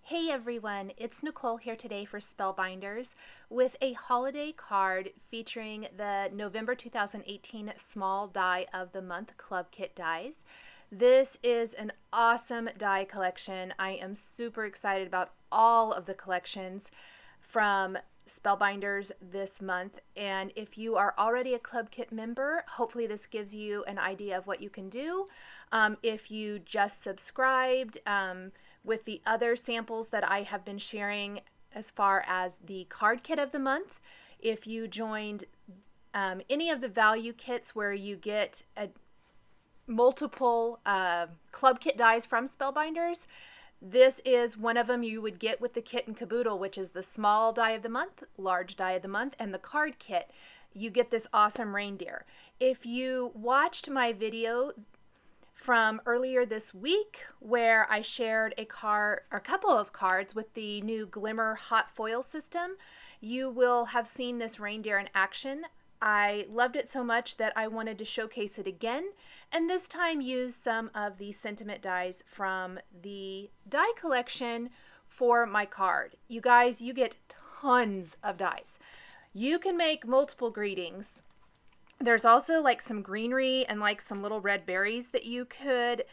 Hey everyone, it's Nicole here today for Spellbinders with a holiday card featuring the November 2018 Small Die of the Month Club Kit dies. This is an awesome die collection. I am super excited about all of the collections from Spellbinders this month, and if you are already a Club Kit member, hopefully this gives you an idea of what you can do. If you just subscribed, with the other samples that I have been sharing as far as the card kit of the month, if you joined any of the value kits where you get multiple Club Kit dies from Spellbinders, this is one of them you would get with the kit and caboodle, which is the small die of the month, large die of the month, and the card kit. You get this awesome reindeer. If you watched my video from earlier this week where I shared a couple of cards with the new Glimmer hot foil system, you will have seen this reindeer in action. I loved it so much that I wanted to showcase it again, and this time use some of the sentiment dies from the die collection for my card. You guys, you get tons of dies. You can make multiple greetings. There's also like some greenery and like some little red berries that you could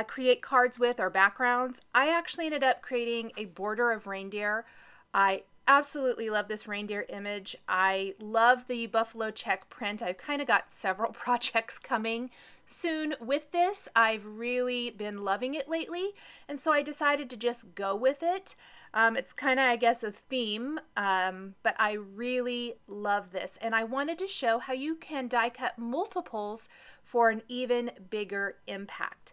create cards with or backgrounds. I actually ended up creating a border of reindeer. I absolutely love this reindeer image. I love the buffalo check print. I've kind of got several projects coming soon with this. I've really been loving it lately, and so I decided to just go with it. It's kind of, I guess, a theme, but I really love this. And I wanted to show how you can die cut multiples for an even bigger impact.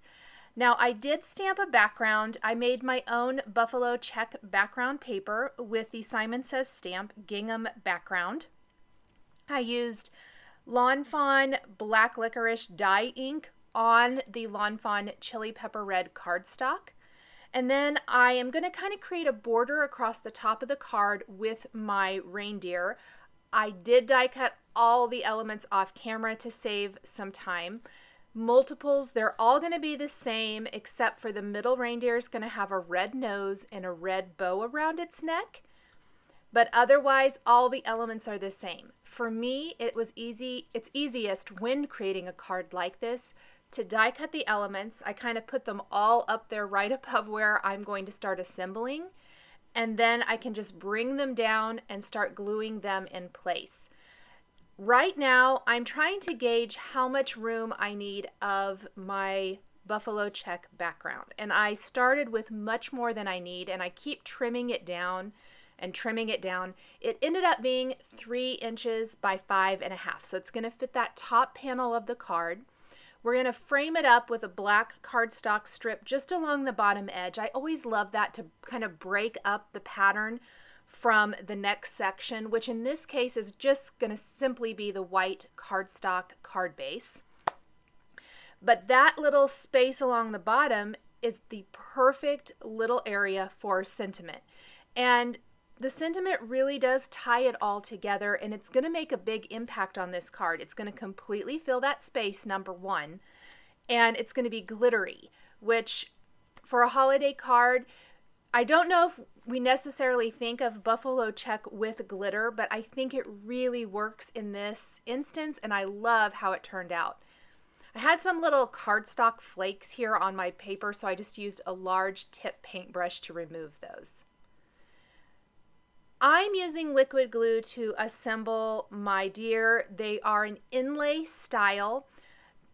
Now, I did stamp a background. I made my own buffalo check background paper with the Simon Says stamp gingham background. I used Lawn Fawn Black Licorice dye ink on the Lawn Fawn Chili Pepper Red cardstock. And then I am going to kind of create a border across the top of the card with my reindeer. I did die cut all the elements off camera to save some time. Multiples, they're all going to be the same except for the middle reindeer is going to have a red nose and a red bow around its neck. But otherwise, all the elements are the same. For me, it was easy. It's easiest when creating a card like this to die cut the elements. I kind of put them all up there right above where I'm going to start assembling, and then I can just bring them down and start gluing them in place. Right now, I'm trying to gauge how much room I need of my buffalo check background, and I started with much more than I need, and I keep trimming it down and trimming it down. It ended up being 3 inches by 5.5, so it's going to fit that top panel of the card. We're going to frame it up with a black cardstock strip just along the bottom edge. I always love that to kind of break up the pattern from the next section, which in this case is just going to simply be the white cardstock card base. But that little space along the bottom is the perfect little area for sentiment. And the sentiment really does tie it all together, and it's going to make a big impact on this card. It's going to completely fill that space, number one, and it's going to be glittery, which for a holiday card, I don't know if we necessarily think of buffalo check with glitter, but I think it really works in this instance, and I love how it turned out. I had some little cardstock flakes here on my paper, so I just used a large tip paintbrush to remove those. I'm using liquid glue to assemble my deer. They are an inlay style.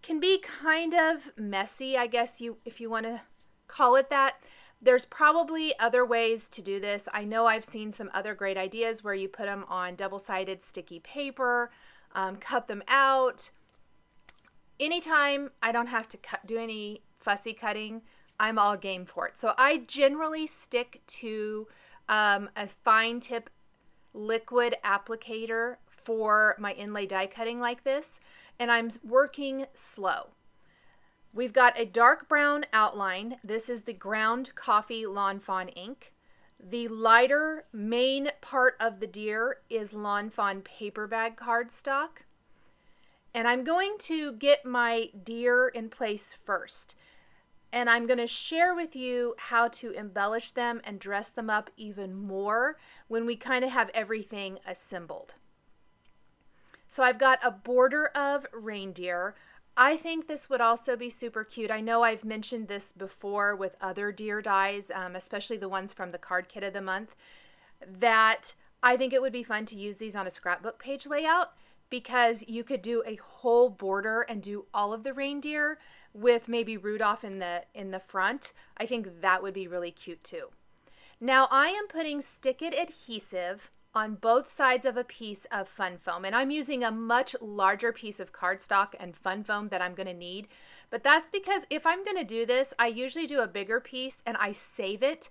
Can be kind of messy, I guess, if you want to call it that. There's probably other ways to do this. I know I've seen some other great ideas where you put them on double-sided sticky paper, cut them out. Anytime I don't have to do any fussy cutting, I'm all game for it. So I generally stick to a fine tip liquid applicator for my inlay die cutting like this, and I'm working slow. We've got a dark brown outline. This is the ground coffee Lawn Fawn ink. The lighter main part of the deer is Lawn Fawn paper bag cardstock. And I'm going to get my deer in place first. And I'm going to share with you how to embellish them and dress them up even more when we kind of have everything assembled. So I've got a border of reindeer. I think this would also be super cute. I know I've mentioned this before with other deer dies, especially the ones from the card kit of the month, that I think it would be fun to use these on a scrapbook page layout, because you could do a whole border and do all of the reindeer with maybe Rudolph in the front. I think that would be really cute too. Now I am putting Stick It adhesive on both sides of a piece of fun foam, and I'm using a much larger piece of cardstock and fun foam that I'm going to need, but that's because if I'm going to do this, I usually do a bigger piece and I save it,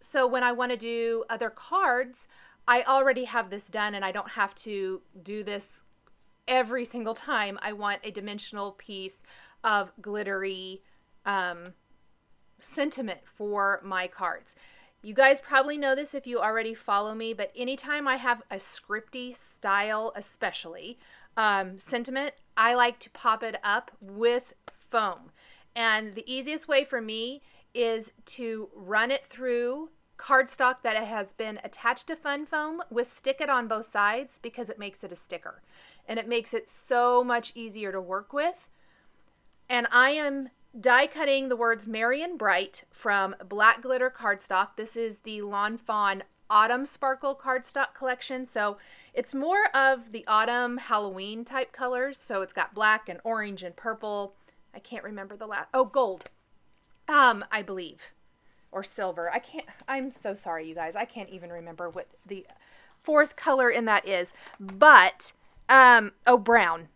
so when I want to do other cards, I already have this done and I don't have to do this every single time I want a dimensional piece of glittery sentiment for my cards. You guys probably know this if you already follow me, but anytime I have a scripty style, especially sentiment, I like to pop it up with foam. And the easiest way for me is to run it through cardstock that has been attached to fun foam with Stick It on both sides, because it makes it a sticker and it makes it so much easier to work with. And I am die cutting the words Merry and Bright from Black Glitter Cardstock. This is the Lawn Fawn Autumn Sparkle Cardstock collection. So it's more of the autumn Halloween type colors. So it's got black and orange and purple. I can't remember the last. Oh, gold. I believe. Or silver. I'm so sorry, you guys. I can't even remember what the fourth color in that is. But, brown.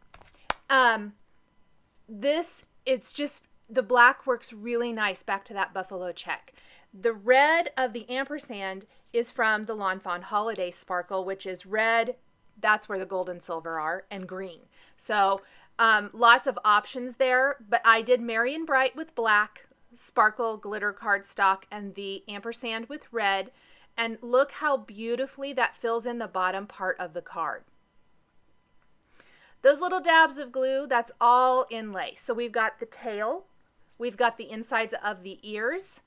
It's just, the black works really nice back to that buffalo check. The red of the ampersand is from the Lawn Fawn Holiday Sparkle, which is red. That's where the gold and silver are, and green. So lots of options there, but I did Merry and Bright with black, sparkle glitter cardstock, and the ampersand with red. And look how beautifully that fills in the bottom part of the card. Those little dabs of glue, that's all inlay. So we've got the tail, we've got the insides of the ears,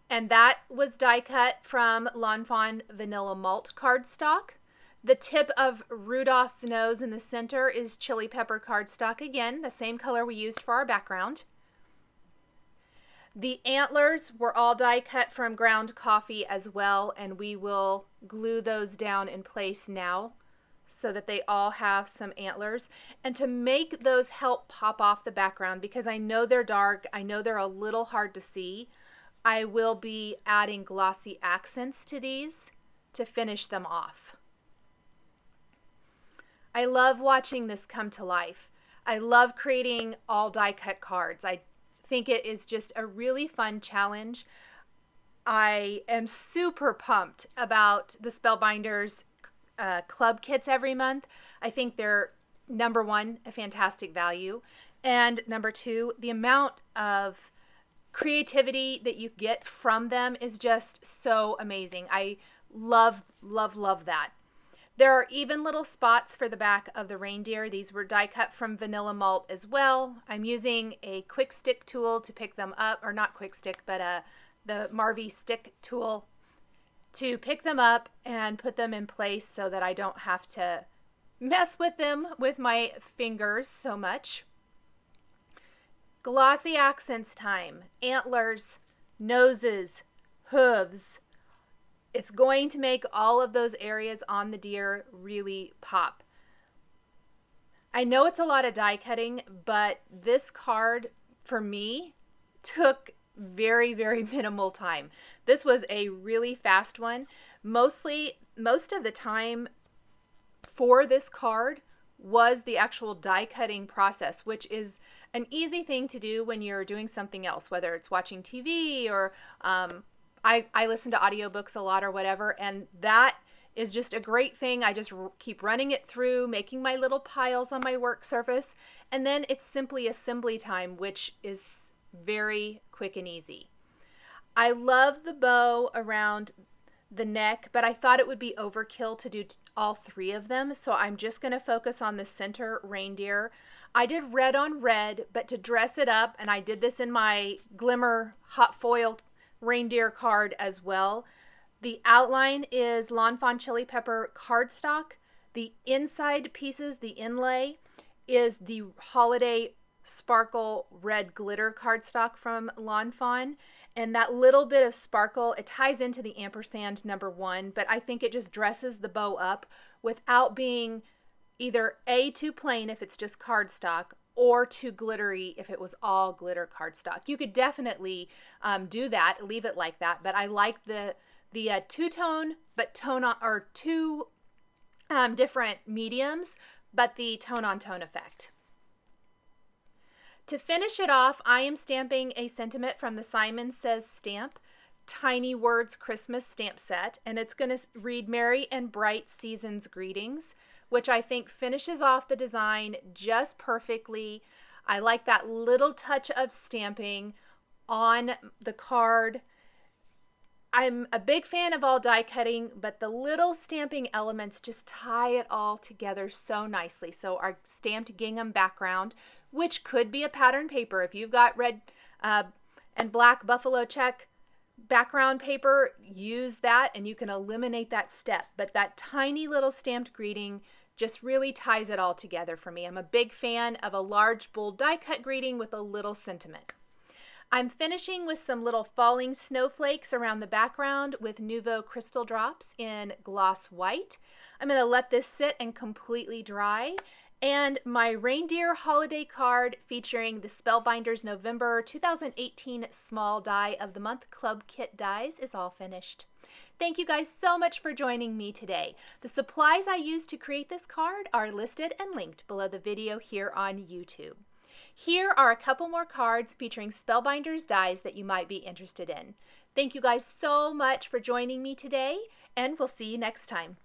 and that was die cut from Lawn Fawn Vanilla Malt cardstock. The tip of Rudolph's nose in the center is chili pepper cardstock, again, the same color we used for our background. The antlers were all die cut from ground coffee as well, and we will glue those down in place now so that they all have some antlers. And to make those help pop off the background, because I know they're dark, I know they're a little hard to see, I will be adding glossy accents to these to finish them off. I love watching this come to life. I love creating all die cut cards. I think it is just a really fun challenge. I am super pumped about the Spellbinders club kits every month. I think they're, number one, a fantastic value, and number two, the amount of creativity that you get from them is just so amazing. I love, love, love that. There are even little spots for the back of the reindeer. These were die cut from Vanilla Malt as well. I'm using a quick stick tool to pick them up, or not quick stick, but the Marvy stick tool to pick them up and put them in place so that I don't have to mess with them with my fingers so much. Glossy accents time. Antlers, noses, hooves. It's going to make all of those areas on the deer really pop. I know it's a lot of die cutting, but this card for me took very, very minimal time. This was a really fast one. Most of the time for this card was the actual die cutting process, which is an easy thing to do when you're doing something else, whether it's watching TV or I listen to audiobooks a lot or whatever, and that is just a great thing. I just keep running it through, making my little piles on my work surface, and then it's simply assembly time, which is very quick and easy. I love the bow around the neck, but I thought it would be overkill to do all three of them, so I'm just going to focus on the center reindeer. I did red on red, but to dress it up, and I did this in my Glimmer hot foil reindeer card as well. The outline is Lawn Fawn Chili Pepper cardstock. The inside pieces, the inlay, is the Holiday Sparkle Red Glitter cardstock from Lawn Fawn. And that little bit of sparkle, it ties into the ampersand #1, but I think it just dresses the bow up without being either A, too plain if it's just cardstock, or too glittery if it was all glitter cardstock. You could definitely do that, leave it like that, but I like the two-tone, but two different mediums, but the tone-on-tone effect. To finish it off, I am stamping a sentiment from the Simon Says Stamp Tiny Words Christmas stamp set, and it's going to read Merry and Bright Seasons Greetings, which I think finishes off the design just perfectly. I like that little touch of stamping on the card. I'm a big fan of all die cutting, but the little stamping elements just tie it all together so nicely. So our stamped gingham background, which could be a pattern paper. If you've got red and black buffalo check background paper, use that and you can eliminate that step. But that tiny little stamped greeting just really ties it all together for me. I'm a big fan of a large, bold die cut greeting with a little sentiment. I'm finishing with some little falling snowflakes around the background with Nuvo Crystal Drops in Gloss White. I'm going to let this sit and completely dry. And my reindeer holiday card featuring the Spellbinders November 2018 Small Die of the Month Club Kit dies is all finished. Thank you guys so much for joining me today. The supplies I used to create this card are listed and linked below the video here on YouTube. Here are a couple more cards featuring Spellbinders dies that you might be interested in. Thank you guys so much for joining me today, and we'll see you next time.